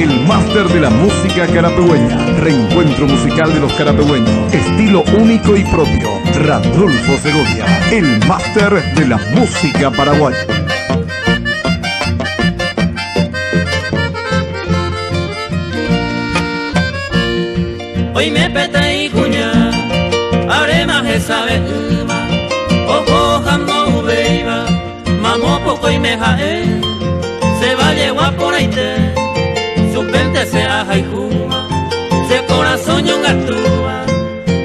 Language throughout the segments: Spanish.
el máster de la música carapehueña. Reencuentro musical de los carapehueños. Estilo único y propio. Randolfo Segovia, el máster de la música paraguaya. Hoy me peta y cuña, abre más esa vez, ojo jamón beiba, mamó poco y me jae, se va llevar por ahí te, su pente se aja y juma, se corazón y un gatúa,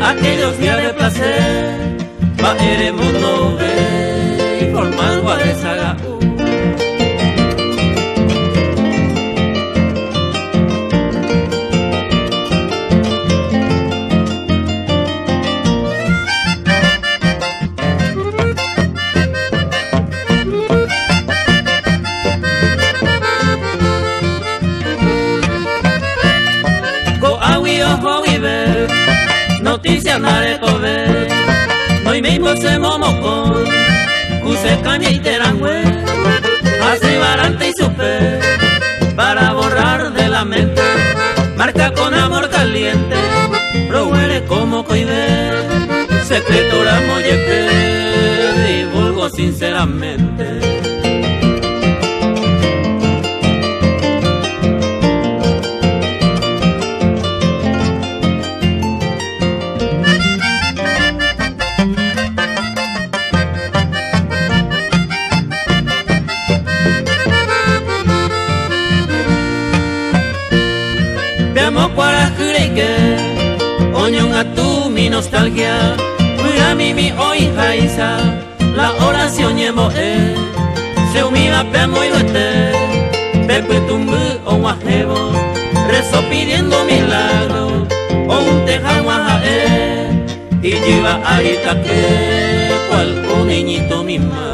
aquellos días de placer, va el mundo ve, y formar guaresaga. Noticias nare kobe, no me impose momocón, cuse caña y terangüe, así barante y supe, para borrar de la mente, marca con amor caliente, prohuere como coide, secreto la mollete, divulgo sinceramente. Oñón a tu mi nostalgia, cuida mi hoy jaisa, la oración llevo se humilla pemo y loete, pepe tumbu o guajebo, rezo pidiendo milagro, o un tejagua y lleva ahorita que, cual un niñito mi madre.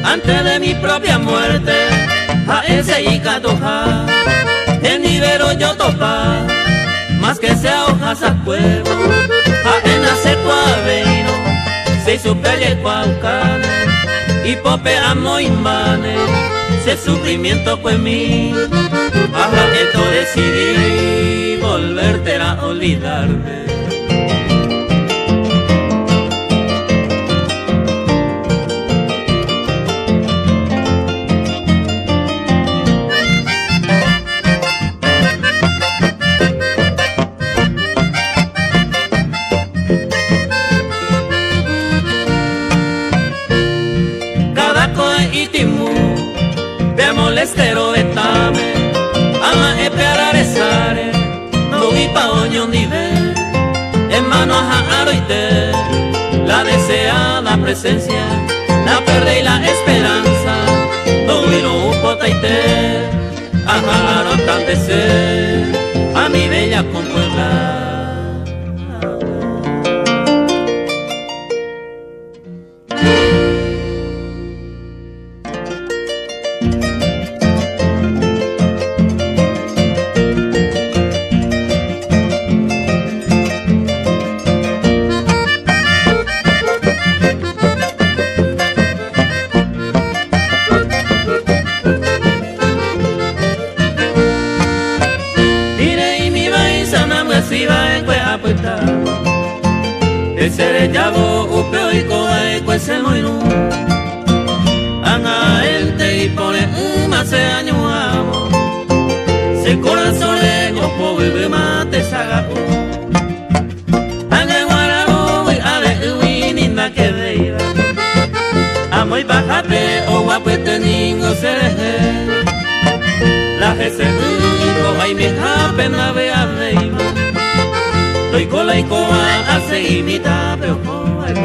Antes de mi propia muerte, a ese y catoja, en nivero yo topa, más que sea hojas a cuevo, a en hacer cuaveino, se supele cuaucane, y pope amo imbane, se sufrimiento fue mí, ajá, esto decidí, volverte a olvidarme. Molestero etame, ama esperarezare, no vi pa oño ni ver, en mano a aroite, la deseada presencia, la perde y la esperanza, no vi no potaite, a arotante ser, a mi bella con Puebla. Ese llavo upeo y coa ese moinu anga ente y pone se año amo se corazón yo po bebe mate saga anga guararo y ave uy ninda que veiva amo y bajate o guapete ningo sereje la jese coa y mi japena vea veiva Soy cola y coa hace imita pero coa y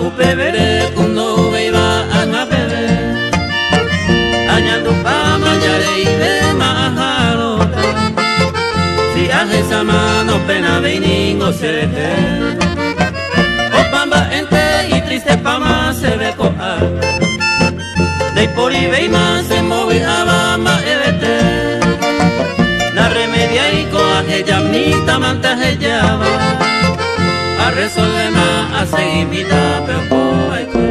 upebere kuno beiba angapebe añando pa manjare ibe maharota si aje sama no pena veiningo serete opamba ente y triste pama se ve coa de por ibeima se movi abama evete la remedia y coaje yamnita mantaje llava a resolver más a seguir vida pero hay que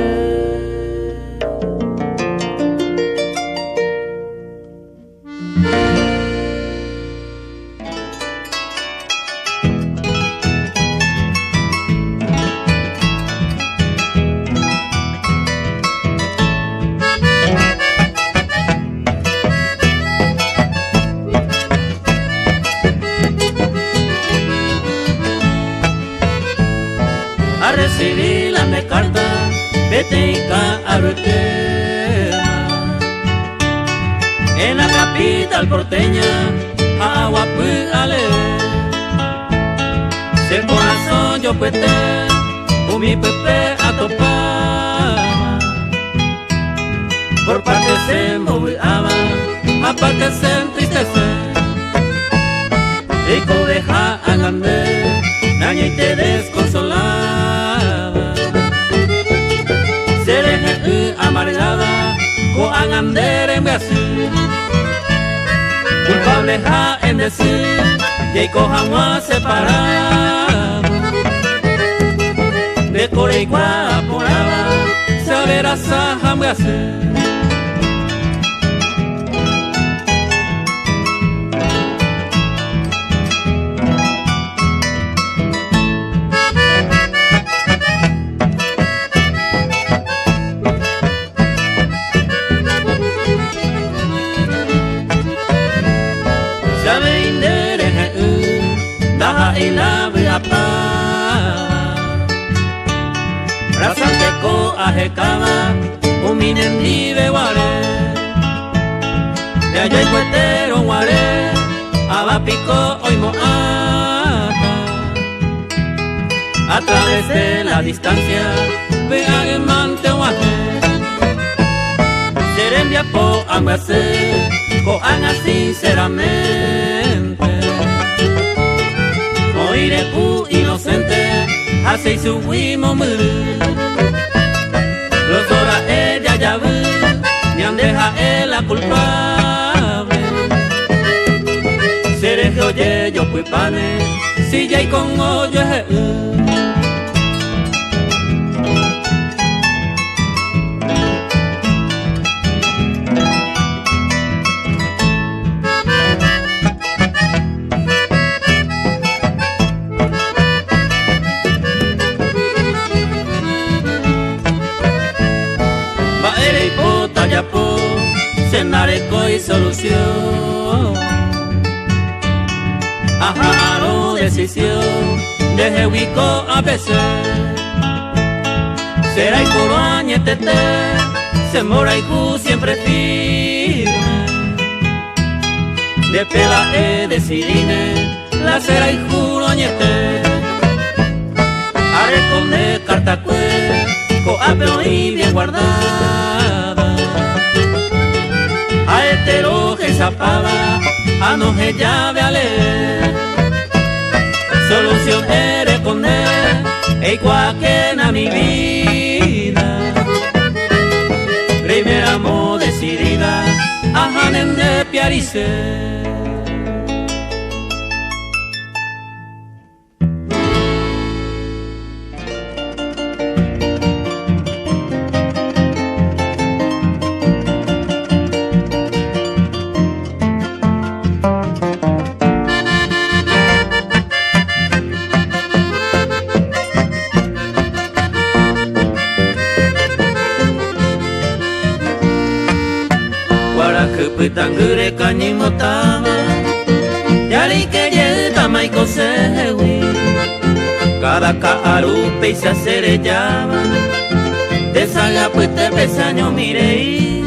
a recibir la me carta beteca arutema en la capital porteña Aguapu ale se corazón yo puete mi pepe a topar por parte se moviaba aparte se entristece y codeja a grande daña y te desconsolaba seré amargada con angander en Brasil culpable ja en decir que cojamos separado de core y guaporaba saber a saja Brasil. Y la viapa rasante ko ajekaba uminen dibe ware de allá y cuetero ware abapico hoy moata a través de la distancia vean el mante guaje serembia po angase ko anga sinceramente oire ku inocente hace su wimo los horas ella ya ve ni andeja él la culpable seré que oye yo fui pane si ya y con oye Yapo, senareco y solución. Ajaro decisión, deje huico a veces. Será y coro añetete, se mora y cu siempre firme. De pela decidine, la será y juro añete. Haré con de cartacue, coapeo y bien guardada. A hetero que zapaba, a no que llave a leer. Solución eres con él, e cuaquena a mi vida. Primer amor decidida, a Janen de Piarice. Tangure kañimotaba yari que yelta maiko sewi cada kaarupe y se acerellaba desaga pues te pesaño mirei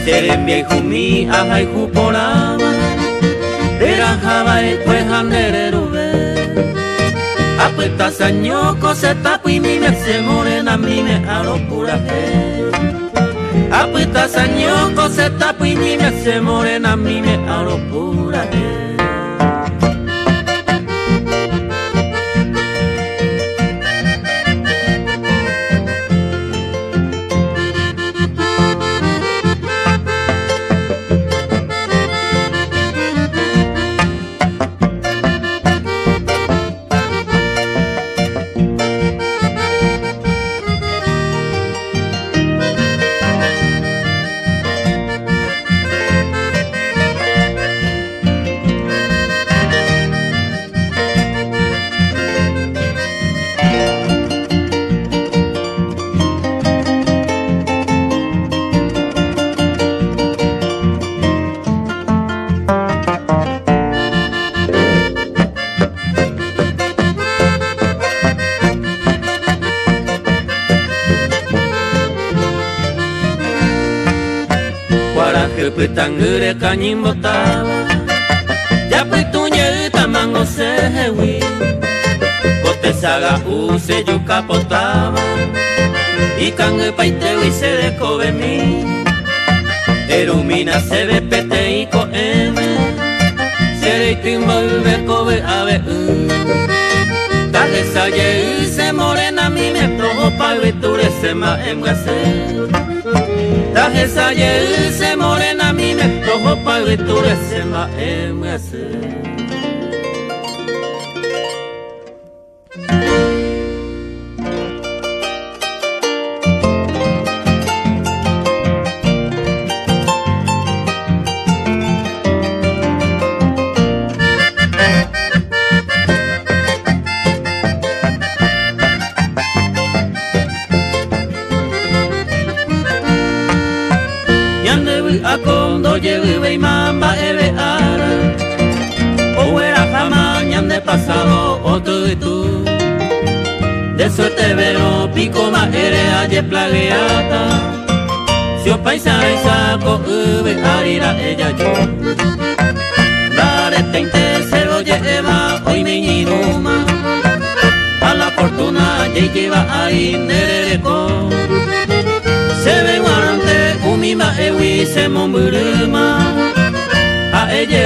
serembia y jumi aja y juporaba derajaba y pues andererube a puesta sañoco se tapo y mi me se morena mi me a locura puesta sañoco se tapo y mi me se morena mi me a locura Petangere kañim botaba ya petuñe tamango se hewi kote saga use yo capotaba y cangue paitewi se de kobe mi erumina se ve pete y ko eme sere timbo ve kobe ave taje saye se morena mi me projo pa veture se ma emgase taje saye se morena mi me projo pa veture se ma emgase. Acondo lleve y mamba eve ara o era jamás de pasado otro de tú de suerte vero pico ma ere aye plagueata si o paisa y saco eve arira ella yo dare teinte se lo lleva hoy me inuma a la fortuna ya lleva ahí nereco se ve guarante umima ewi se momburuma a ella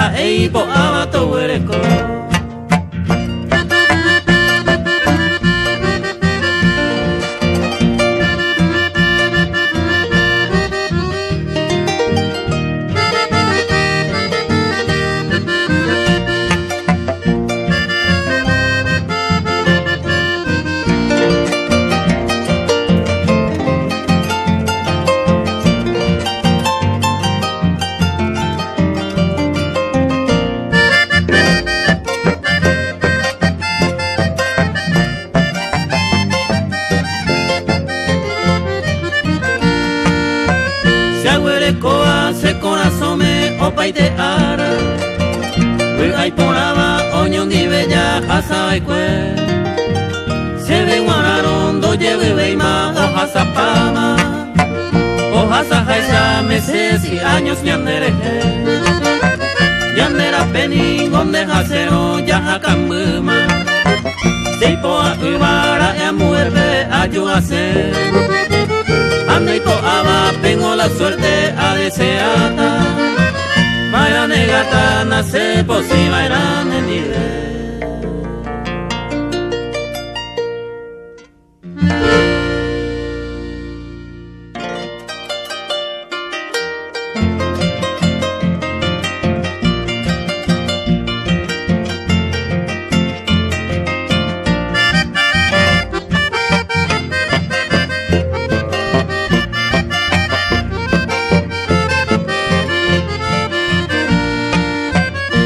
a eipo abato huereco. Se corazón me opa y te ara hay por aba oño ni bella hasa y cue se ve guararondo lleve veima hoja zapama hoja sajaisa meses y años ñandere ñandera peningon de jacero ya cambuma se poa ubara ya muerte ayuase ando y toaba, tengo la suerte a deseata. Maya negata nace posible eran en nivel.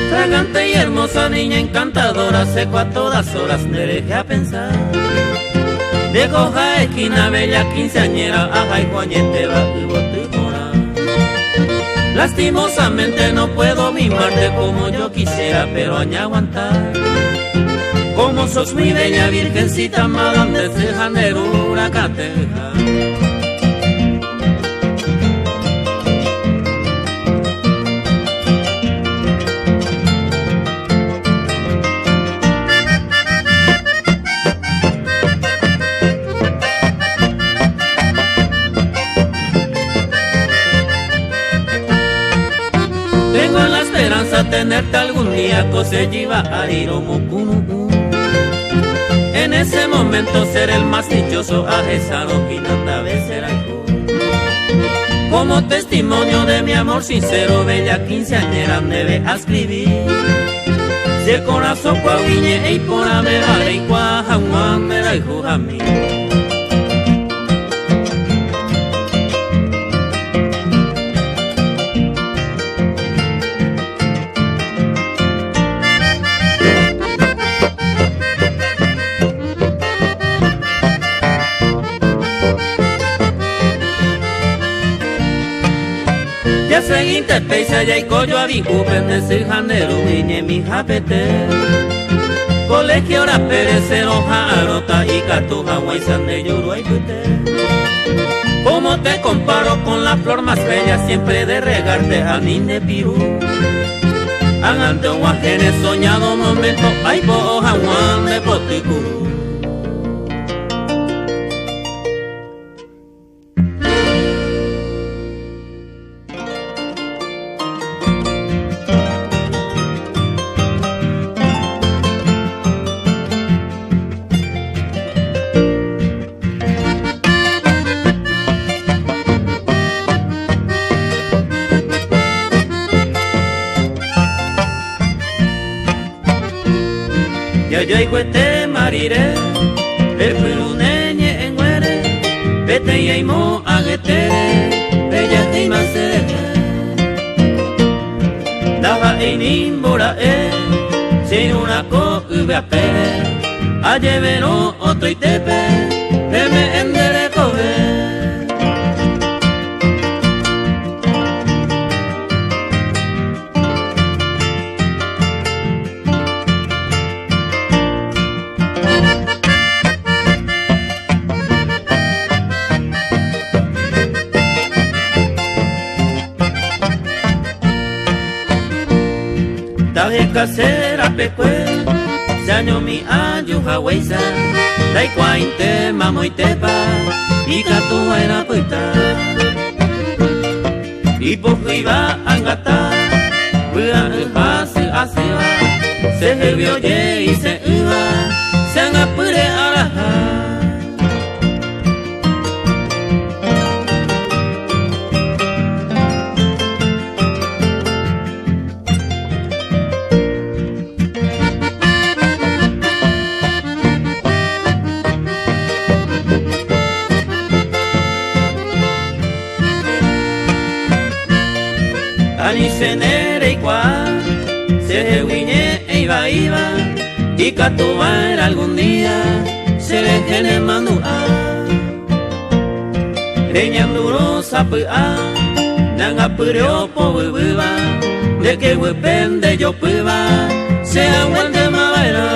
Fragante y hermosa niña encantadora, seco a todas horas, me dejé a pensar. De coja esquina bella quinceañera, ajá y juañete va y botimora. Lastimosamente no puedo mimarte como yo quisiera, pero aña aguantar. Como sos mi bella virgencita, madame de Janeiro, cateja. algún día cosechiva ariromo kunu. En ese momento ser el más dichoso ajesado quinanta veces como testimonio de mi amor sincero, bella quinceañera debe escribir. Si el corazón coaguiñe y por amera y cuajamuan me la hijo a mí. Ya seguinte peisa ya y coyo a dicupen de ser janero viñe mi japete. Colegio ahora perece hoja arota y catuja guaysan de lloro y pute. Como te comparo con la flor más bella siempre de regarte janín de pirú. Angante un guajere soñado momento ay boja guan de poticurú. Ya yo te mariré, el piluneñe en muere, vete y aimo aguetere, bella y más Daja y nimbora sin una co uve a pere, a llevero otro y tepe, me endere coge. Taje casera pecue, se año mi ayu haweisa, dai cuainte mamo y tepa, y catua era puita. Y poco iba a angata, puya hasi asiva, se vio ye y se iba, se angapure araja. Ani se nere y cuá, se huiñe e iba, y catuar algún día, se le gene manua. Reñanduro sapua, nanga purio po buba, de que huepende yo puba, se aguante mabaira.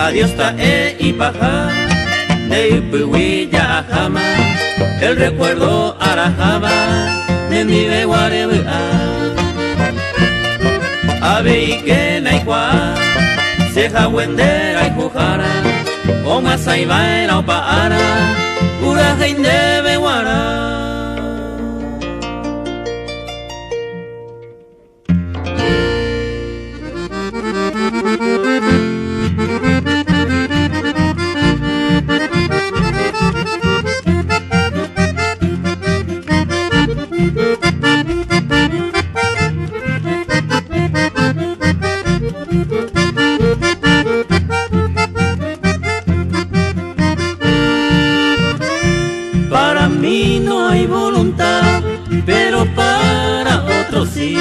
Adiós ta y paja, de ipuilla jama, el recuerdo arajaba, de mi beguarebea. Ave y que naikwa, se jawendera y jujara, o masa y baila o paara, pura gente beguara. Para mí no hay voluntad, pero para otros sí.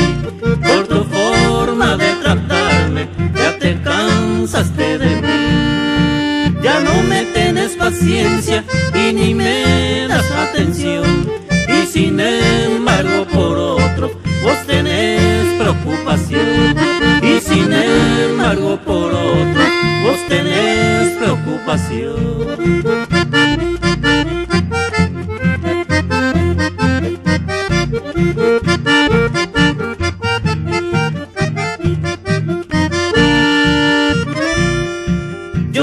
Por tu forma de tratarme, ya te cansaste de mí. Ya no me tienes paciencia y ni me das atención. Y sin embargo por otro, vos tenés preocupación. Y sin embargo por otro, vos tenés preocupación.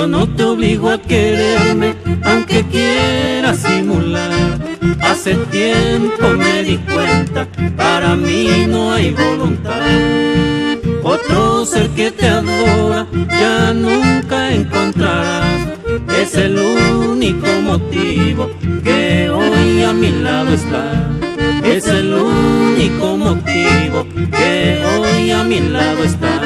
Yo no te obligo a quererme, aunque quieras simular. Hace tiempo me di cuenta, para mí no hay voluntad. Otro ser que te adora ya nunca encontrarás. Es el único motivo que hoy a mi lado está. Es el único motivo que hoy a mi lado está.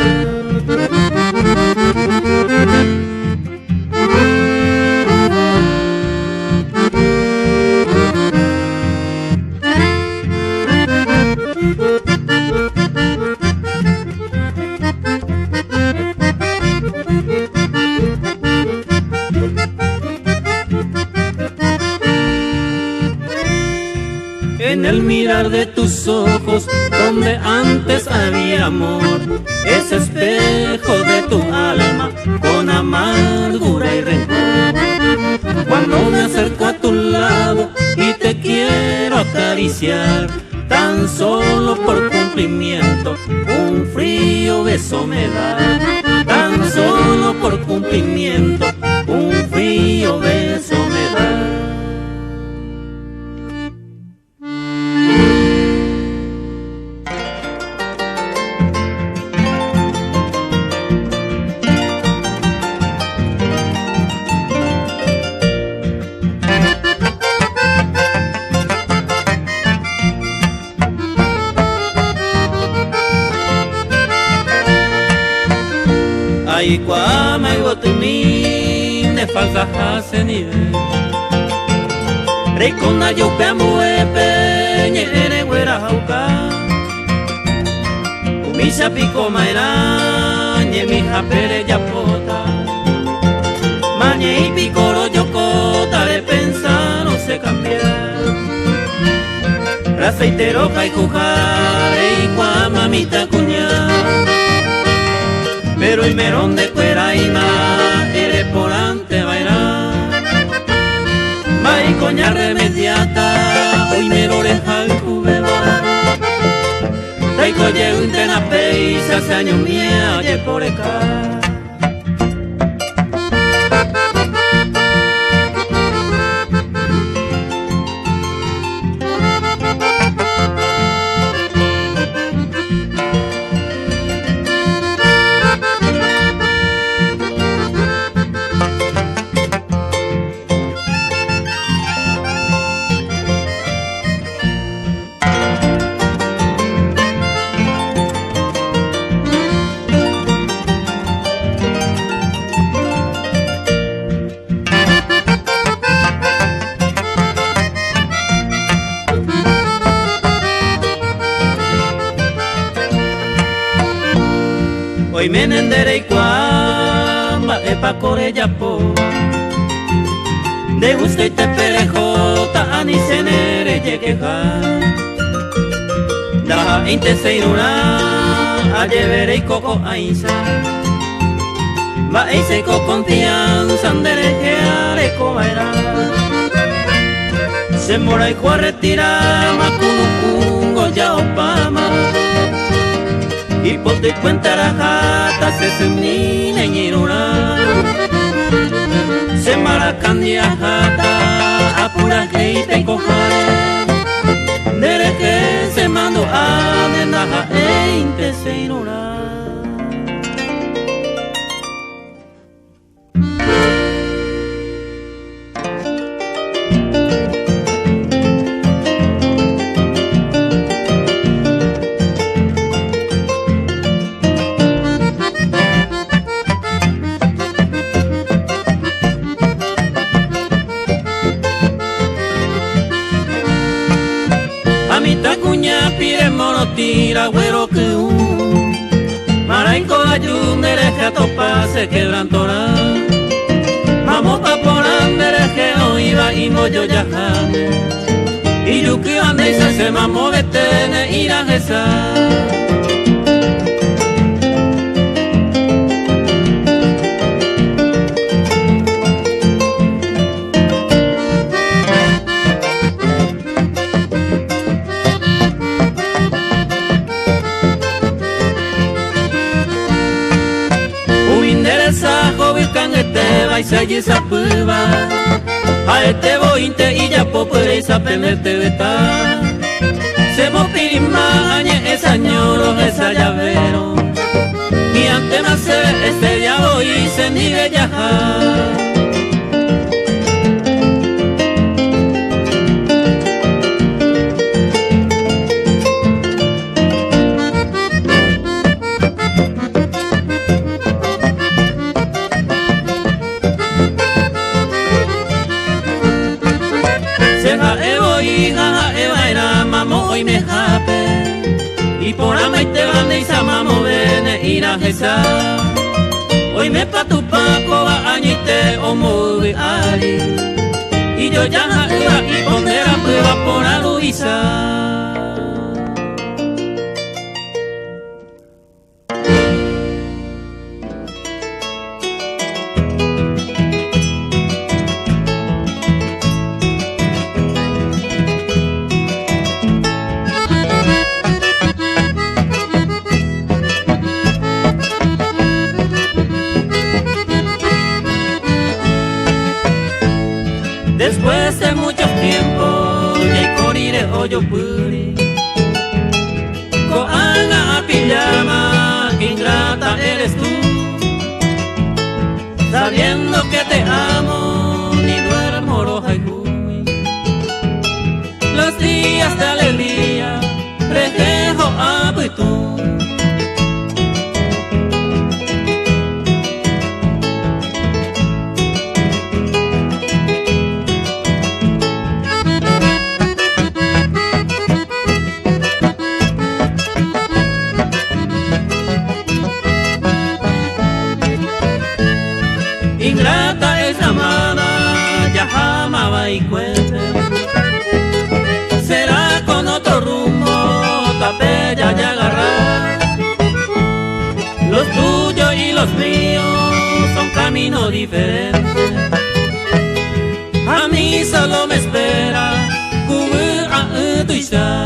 En el mirar de tus ojos, donde antes había amor, ese espejo de tu alma con amargura y rencor. Cuando me acerco a tu lado y te quiero acariciar, tan solo por cumplimiento, un frío beso me da. Tan solo por cumplimiento, un frío beso me da. Ai kwa mai go tu mi ne falsa hase ni ve Rekona yo pe muepe nye ere wera hauka Umisa piko maera nye mi hapere ya pota Mañe y picoro yo kota de pensar no se cambiar Raceitero kai kujare y kwa mamita cuñar Pero el merón de cuera y más, eres por ante bailar. Va y coña remediata, hoy me lo deja el cubeba. Traigo ye un tenape y se hace años mía, ye por acá. Hoy me nendere y cuamba epa corella po De gusto y te perejota ani senere llegueja Da inte seinura a llevere y coco aisa Va e seco confianza andere geare cobaera Se mora y cua retira macunucungo ya opama Y por te cuenta la jata se semina y ñirura Se maracandia jata a pura gente y cojare Dere que se mando a de naja e inte se irura Amita cuña pire mono tira güero que un Maraico ayun dereje topa se quebrantora Mamo pa por andereje no iba y moyo ya jane Y yuki ande y se mamo betene ira jesa Uinderesa jovi kangete y se allí se aprueba. A este bointe y ya popere y sapenete beta. Se mopirima añe esa ñoro esa llavero. Y ante más se este ya voy se nigue ya. Y por ama y te van y samamo vene ira jesa. Hoy me pa tu paco va añite o muy ali. Y yo ya iba y pondera prueba por a Luisa. Después de mucho tiempo, ya corire o yo puri. Coana a pijama, ingrata eres tú. Sabiendo que te amo, ni duermo roja y juy. Los días de alegría, reflejo a tú. Ingrata es amada, ya jamaba y cuente. Será con otro rumbo, tapella ya agarrar. Los tuyos y los míos son caminos diferentes. A mí solo me espera cubrir a tu isla.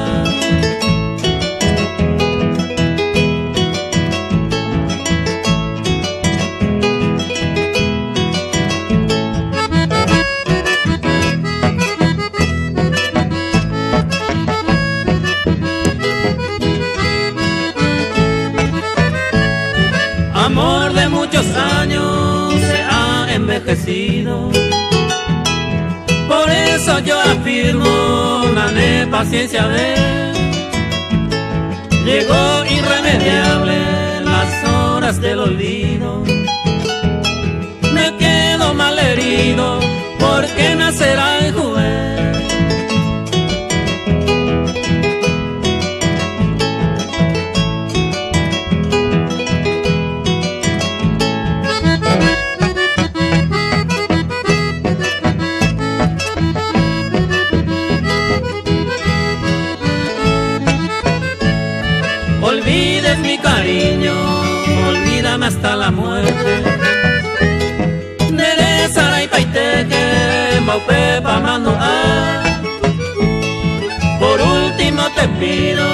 Amor de muchos años se ha envejecido. Por eso yo afirmo, gané paciencia de él. Llegó irremediable las horas del olvido. Me quedo mal herido porque nacerá el juvenil. Olvides mi cariño, olvídame hasta la muerte. Nerezara y paiteque, maupepa manual. Por último te pido,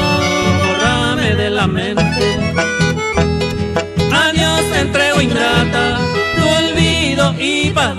bórrame de la mente. Adiós te entrego ingrata, tu olvido y paz.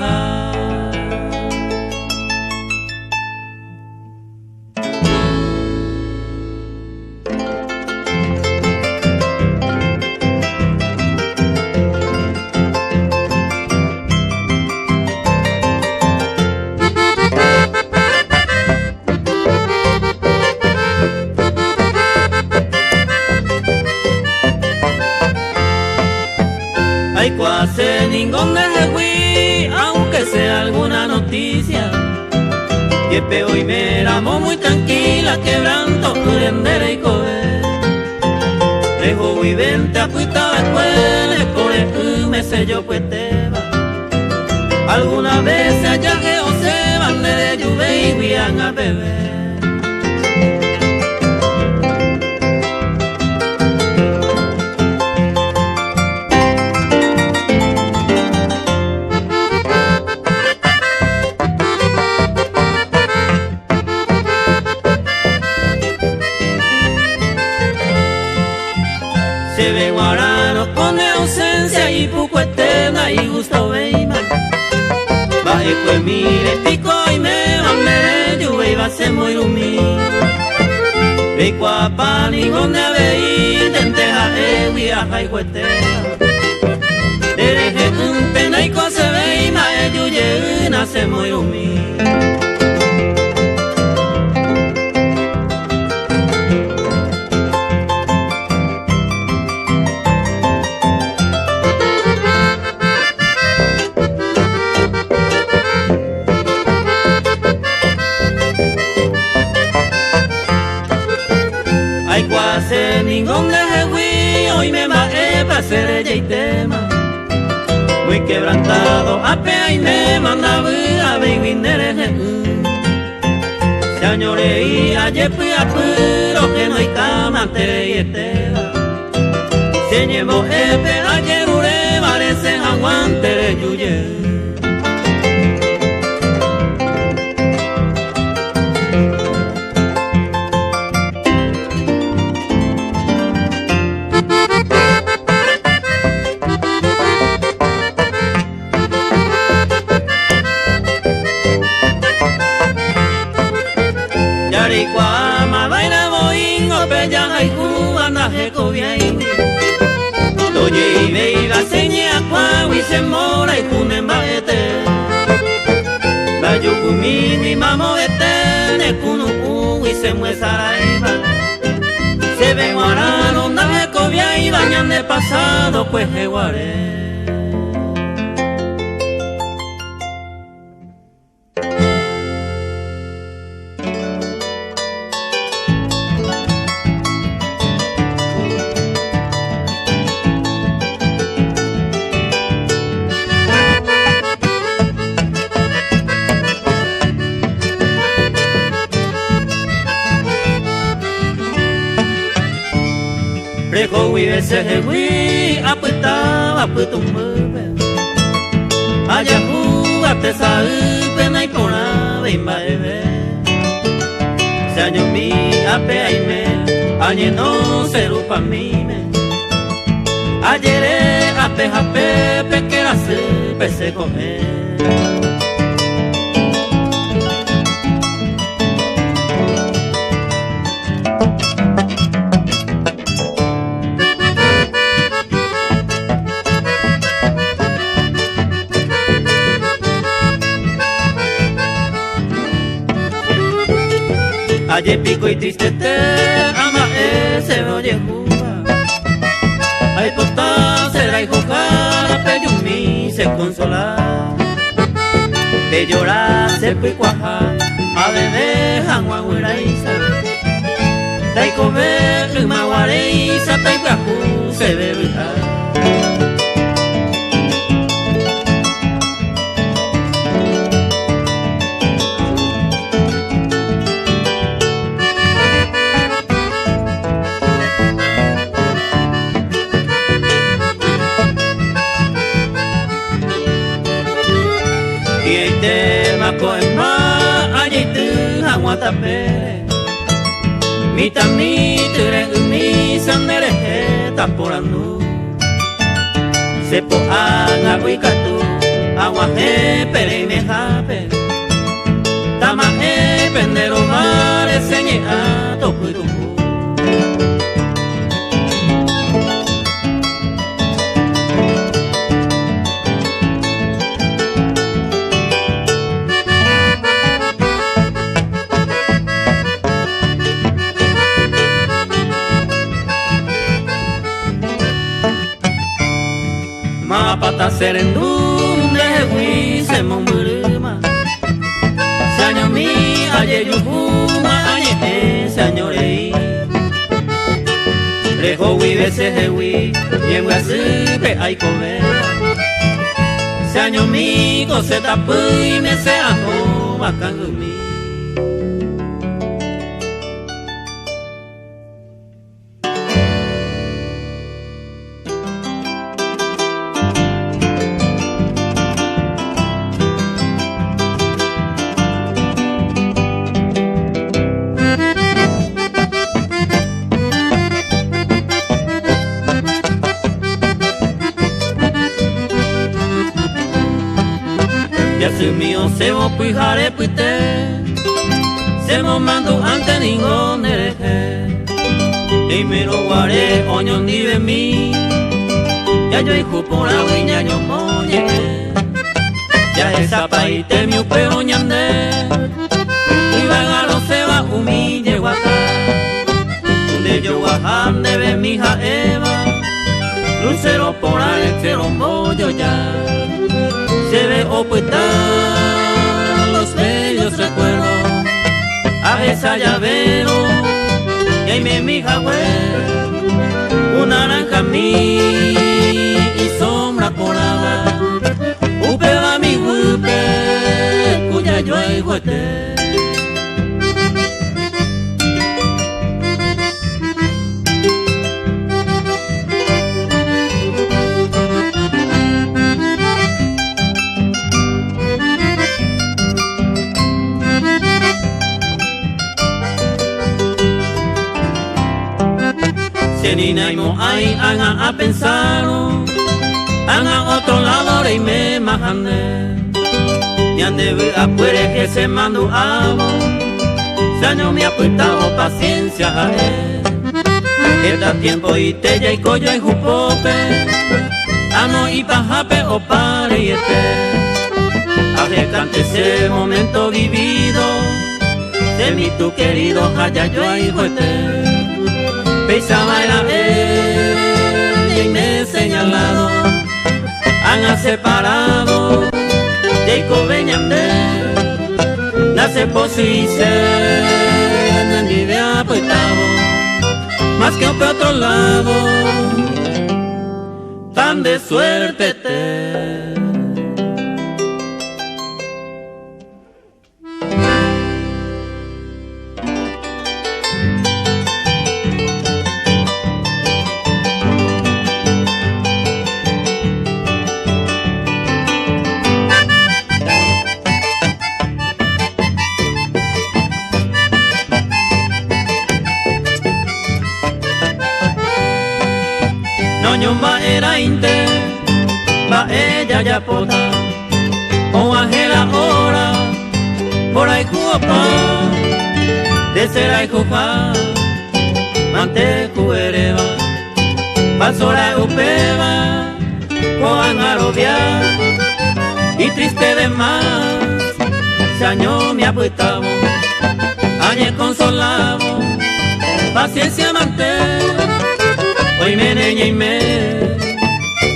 Ay, cuase ningún de aunque sea alguna noticia. Que peo y me ramo muy tranquila, quebranto, curendera y cover. Dejo y vente a puita escuela, por el me sello pues te va. Alguna vez se haya que o se van de lluvia y guían a beber. Se ve guarano con ausencia y poco eterna y gusto veima. Ekwe mire pico y me mame yo iba a ser muy rumi. Ekwa pani gonde vei denteja ewi a hai huete. Dereje un pena y cosa vei ma yo ye na se muy rumi. Se ningún de hoy me va a hacer ella y tema muy quebrantado apea y me manda a baby nere se añore y ayer fui a puro que no hay cama ante y estela se llevó epe ayer ure parece aguante de yuye. Oye y ve y la seña cuau y se mora y cunen baete la yukumi mi mamo ete ne kunu y se muestra se ve guarano na cobia y bañan de pasado pues jeguaré. Rejo vive se jehui apetaba apetum mube Aya juga te saupe na ipona bimba ebe Se año mi ape aime Añe no seru pa mime Ayere ape ape pequera se pese comer Ayer pico y triste te ama ese oye juga Ay tota será hijo cara peyumi se consola De llorar se fui cuaja a bebé jangua huiraisa Taiko ve ma guareisa taiko se bebe Tapere Mita mitere umi sandere taporanu Sepo aga wikatu Agua he pere me jape Tama he pendero mare señe a topurumu Pata serendum de hui se momuruma Se año mi aye yukuma aye se año rei Rejo vive se hewi Yemwe asupe ay comer Se año mi cose tapu y me se ajo bakangumi ya se mío se mo pujare puite se mo mando ante ningún hereje y me lo guaré oño ni de mí ya yo hijo por la viña yo moye ya esa paite mi upeo ñande y vagalo se va humille guacá donde yo guajam debe mi hija Eva lucero por alexero mollo ya se ve opuesta los bellos recuerdos a esa llavero y ahí me mi hija una naranja mí y sombra porada upe va mi upe cuya yo hay juete ni naimo ay anga a pensaro anga otro lado y me majande ni ande a puere que se mando abo saño me ha puestado paciencia a él que da tiempo y te ya y coyo y jupope amo y pajape o pare y este arrecante ese momento vivido de mi tu querido haya yo y juete pensaba era él y me he señalado han separado Jacob Beñande nace posición ni de apuestado más que por otro lado tan de suerte te va era inte, va ella ya pota, o ajela hora, por ahí juopa, de ser ahí jupa, mante cuereva, pasora upeva, o angarovia, y triste de más, se año me apuestamos, añe consolamos, paciencia manter. Hoy me neña y me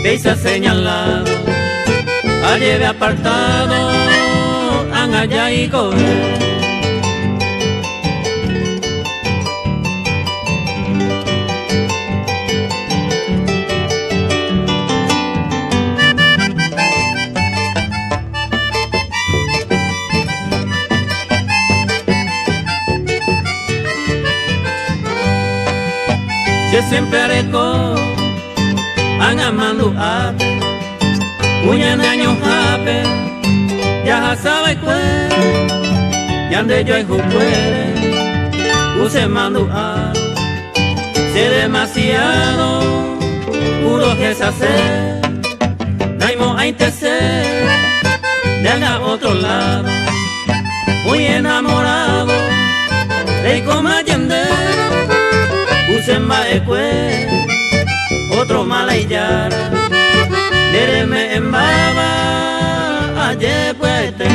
veis señalado, a lleve apartado, han allá y correr. Yo siempre reco han amando a un año jape ya sabe cuál y ande yo en jupuere use mando a sé demasiado puro que se hace naimo a intecer de a otro lado muy enamorado de coma yender use maekue otro malayara dereme en baba ayer puete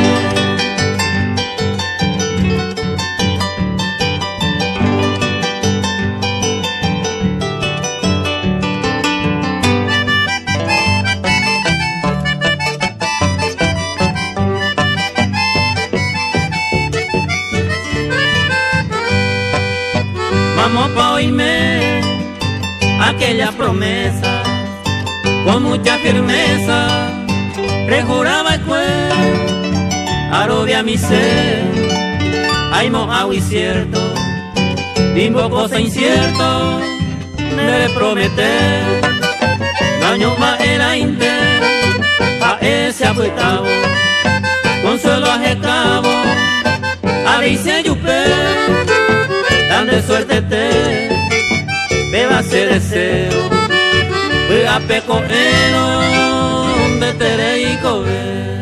vamos pa' oírme aquella promesa con mucha firmeza prejuraba el cuerpo arobia mi ser aimo agua cierto bimbo cosa incierto me prometer daño va era inter a ese apuestado consuelo a cabo avise yupe tan de suerte te beba ese deseo voy a peco de tere y comer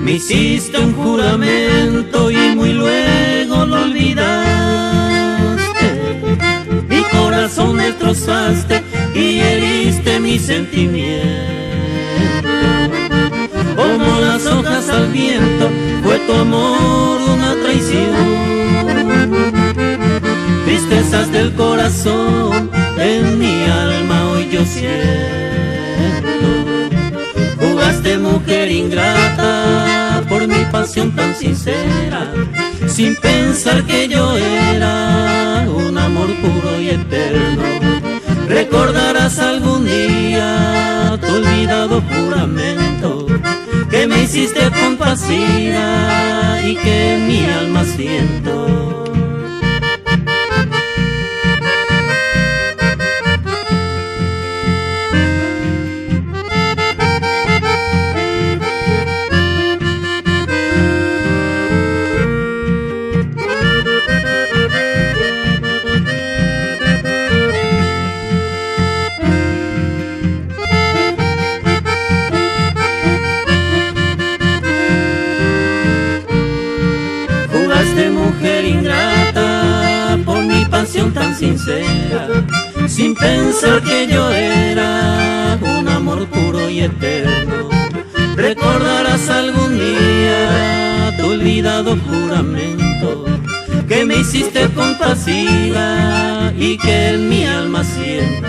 Me hiciste un juramento y muy luego lo olvidaste. Mi corazón destrozaste y heriste mi sentimiento. Como las hojas al viento, fue tu amor una traición. Tristezas del corazón en mi alma hoy yo siento. Jugaste, mujer ingrata, por mi pasión tan sincera, sin pensar que yo era un amor puro y eterno. Recordarás algún día tu olvidado juramento, que me hiciste compasiva y que en mi alma siento. Mujer ingrata, por mi pasión tan sincera, sin pensar que yo era un amor puro y eterno. Recordarás algún día tu olvidado juramento, que me hiciste compasiva y que en mi alma siento.